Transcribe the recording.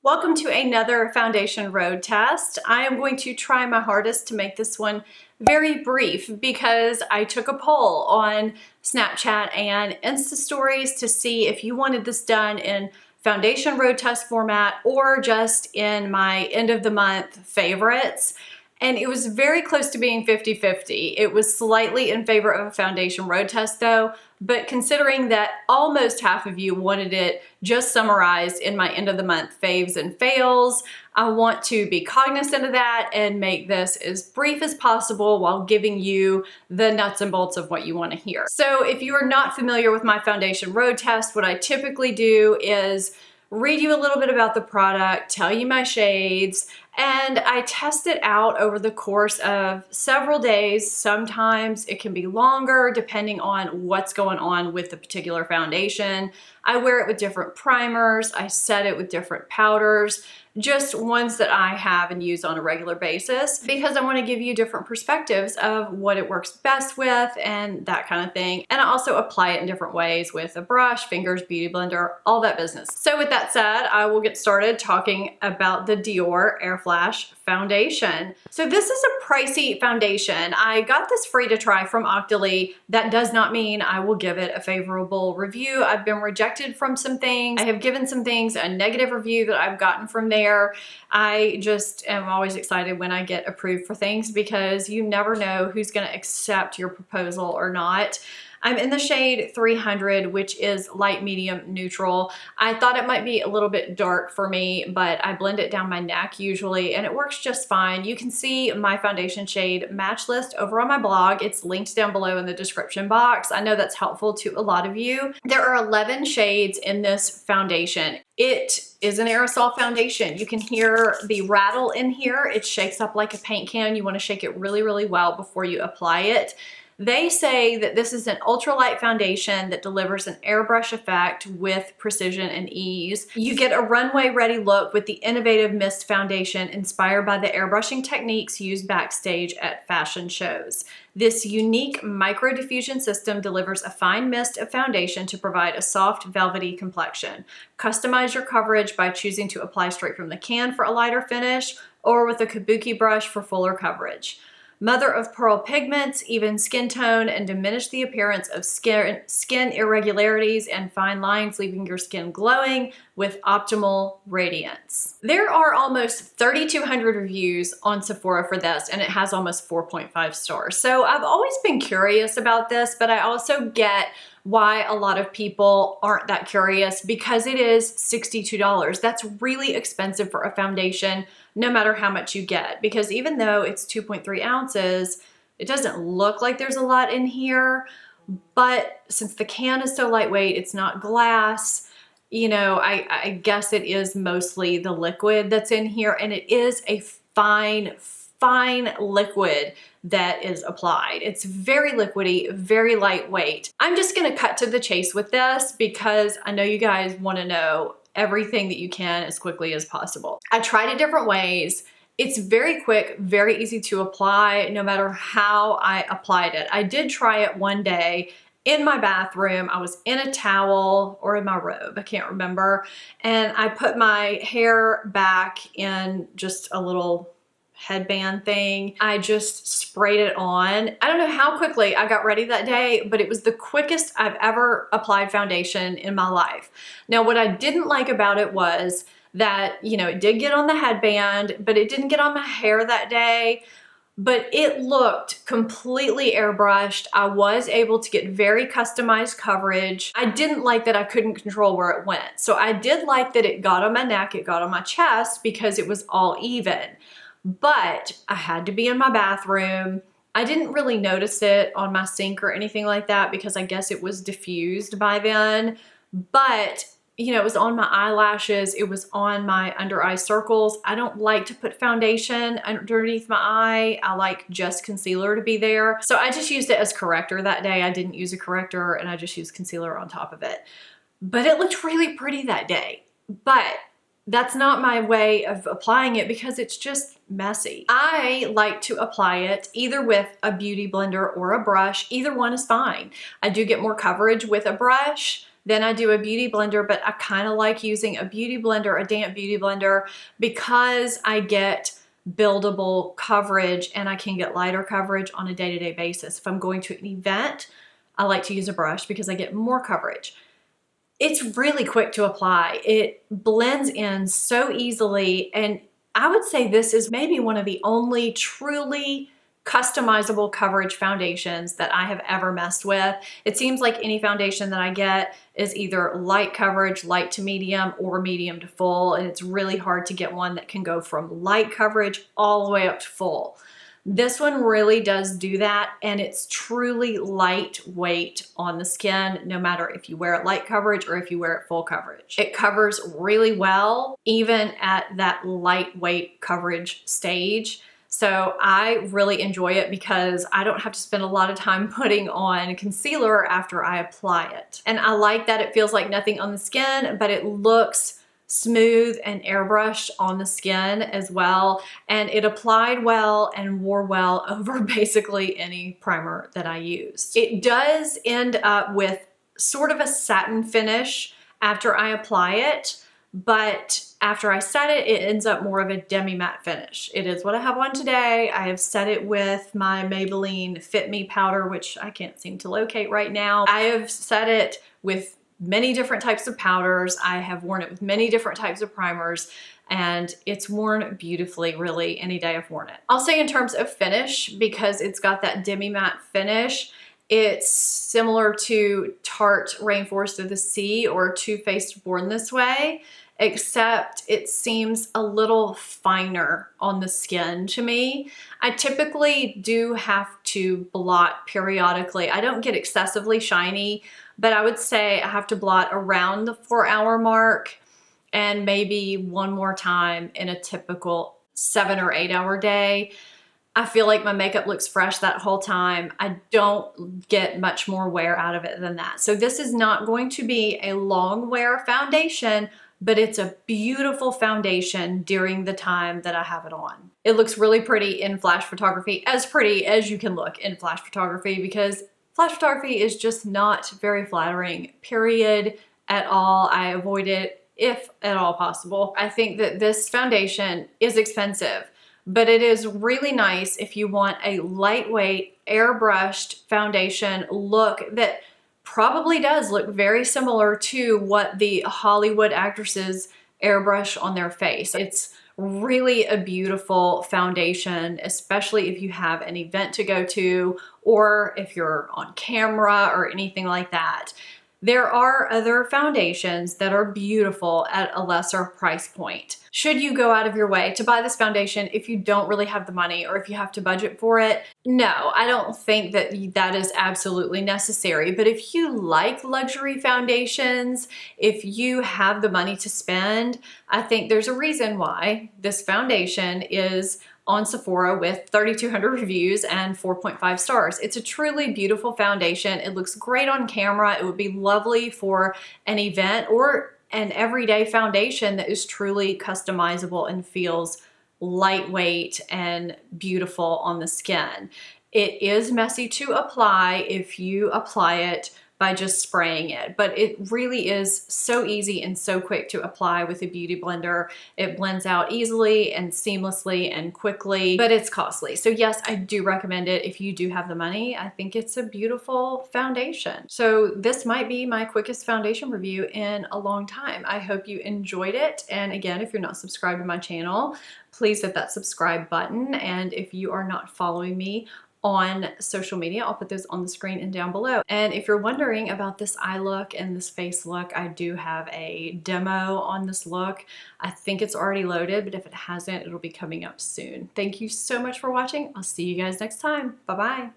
Welcome to another foundation road test. I am going to try my hardest to make this one very brief because I took a poll on Snapchat and Insta stories to see if you wanted this done in foundation road test format or just in my end of the month favorites. And it was very close to being 50-50. It was slightly in favor of a foundation road test though, but considering that almost half of you wanted it just summarized in my end of the month faves and fails, I want to be cognizant of that and make this as brief as possible while giving you the nuts and bolts of what you want to hear. So if you are not familiar with my foundation road test, what I typically do is read you a little bit about the product, tell you my shades, and I test it out over the course of several days. Sometimes it can be longer depending on what's going on with the particular foundation. I wear it with different primers, I set it with different powders, just ones that I have and use on a regular basis because I want to give you different perspectives of what it works best with and that kind of thing. And I also apply it in different ways with a brush, fingers, beauty blender, all that business. So with that said, I will get started talking about the DIOR AIRFLASH foundation. So this is a pricey foundation. I got this free to try from Octoly. That does not mean I will give it a favorable review. I've been rejected from some things. I have given some things a negative review that I've gotten from there. I just am always excited when I get approved for things because you never know who's going to accept your proposal or not. I'm in the shade 300, which is light, medium, neutral. I thought it might be a little bit dark for me, but I blend it down my neck usually, and it works just fine. You can see my foundation shade match list over on my blog. It's linked down below in the description box. I know that's helpful to a lot of you. There are 11 shades in this foundation. It is an aerosol foundation. You can hear the rattle in here. It shakes up like a paint can. You want to shake it really, really well before you apply it. They say that this is an ultralight foundation that delivers an airbrush effect with precision and ease. You get a runway ready look with the innovative mist foundation inspired by the airbrushing techniques used backstage at fashion shows. This unique micro diffusion system delivers a fine mist of foundation to provide a soft, velvety complexion. Customize your coverage by choosing to apply straight from the can for a lighter finish or with a kabuki brush for fuller coverage. Mother of pearl pigments, even skin tone, and diminish the appearance of skin irregularities and fine lines, leaving your skin glowing with optimal radiance. There are almost 3,200 reviews on Sephora for this, and it has almost 4.5 stars. So I've always been curious about this, but I also get why a lot of people aren't that curious because it is $62. That's really expensive for a foundation, no matter how much you get, because even though it's 2.3 ounces, it doesn't look like there's a lot in here. But since the can is so lightweight, it's not glass, you know, I guess it is mostly the liquid that's in here, and it is a fine liquid that is applied. It's very liquidy, very lightweight. I'm just gonna cut to the chase with this because I know you guys wanna know everything that you can as quickly as possible. I tried it different ways. It's very quick, very easy to apply no matter how I applied it. I did try it one day in my bathroom. I was in a towel or in my robe, I can't remember. And I put my hair back in just a little headband thing. I just sprayed it on. I don't know how quickly I got ready that day, but it was the quickest I've ever applied foundation in my life. Now, what I didn't like about it was that, you know, it did get on the headband, but it didn't get on my hair that day. But it looked completely airbrushed. I was able to get very customized coverage. I didn't like that I couldn't control where it went. So I did like that it got on my neck, it got on my chest because it was all even. But I had to be in my bathroom. I didn't really notice it on my sink or anything like that because I guess it was diffused by then. But, you know, it was on my eyelashes. It was on my under eye circles. I don't like to put foundation underneath my eye. I like just concealer to be there. So I just used it as corrector that day. I didn't use a corrector and I just used concealer on top of it. But it looked really pretty that day. But that's not my way of applying it because it's just messy. I like to apply it either with a beauty blender or a brush. Either one is fine. I do get more coverage with a brush, Then I do a beauty blender, but I kind of like using a beauty blender, a damp beauty blender, because I get buildable coverage and I can get lighter coverage on a day-to-day basis. If I'm going to an event, I like to use a brush because I get more coverage. It's really quick to apply. It blends in so easily, and I would say this is maybe one of the only truly customizable coverage foundations that I have ever messed with. It seems like any foundation that I get is either light coverage, light to medium, or medium to full, and it's really hard to get one that can go from light coverage all the way up to full. This one really does do that, and it's truly lightweight on the skin, no matter if you wear it light coverage or if you wear it full coverage. It covers really well, even at that lightweight coverage stage. So I really enjoy it because I don't have to spend a lot of time putting on concealer after I apply it. And I like that it feels like nothing on the skin, but it looks smooth and airbrushed on the skin as well. And it applied well and wore well over basically any primer that I used. It does end up with sort of a satin finish after I apply it, but after I set it, it ends up more of a demi-matte finish. It is what I have on today. I have set it with my Maybelline Fit Me powder, which I can't seem to locate right now. I have set it with many different types of powders. I have worn it with many different types of primers, and it's worn beautifully, really, any day I've worn it. I'll say in terms of finish, because it's got that demi-matte finish, it's similar to Tarte Rainforest of the Sea or Too Faced Born This Way, except it seems a little finer on the skin to me. I typically do have to blot periodically. I don't get excessively shiny, but I would say I have to blot around the 4-hour mark and maybe one more time in a typical 7 or 8 hour day. I feel like my makeup looks fresh that whole time. I don't get much more wear out of it than that. So this is not going to be a long wear foundation, but it's a beautiful foundation during the time that I have it on. It looks really pretty in flash photography, as pretty as you can look in flash photography, because flash photography is just not very flattering, period, at all. I avoid it if at all possible. I think that this foundation is expensive, but it is really nice if you want a lightweight, airbrushed foundation look that probably does look very similar to what the Hollywood actresses airbrush on their face. It's really a beautiful foundation, especially if you have an event to go to or if you're on camera or anything like that. There are other foundations that are beautiful at a lesser price point. Should you go out of your way to buy this foundation if you don't really have the money or if you have to budget for it? No, I don't think that that is absolutely necessary. But if you like luxury foundations, if you have the money to spend, I think there's a reason why this foundation is on Sephora with 3,200 reviews and 4.5 stars. It's a truly beautiful foundation. It looks great on camera. It would be lovely for an event or an everyday foundation that is truly customizable and feels lightweight and beautiful on the skin. It is messy to apply if you apply it by just spraying it, but it really is so easy and so quick to apply with a beauty blender. It blends out easily and seamlessly and quickly, but it's costly. So yes, I do recommend it if you do have the money. I think it's a beautiful foundation. So this might be my quickest foundation review in a long time. I hope you enjoyed it. And again, if you're not subscribed to my channel, please hit that subscribe button. And if you are not following me on social media, I'll put those on the screen and down below. And if you're wondering about this eye look and this face look, I do have a demo on this look. I think it's already loaded, but if it hasn't, it'll be coming up soon. Thank you so much for watching. I'll see you guys next time. Bye-bye.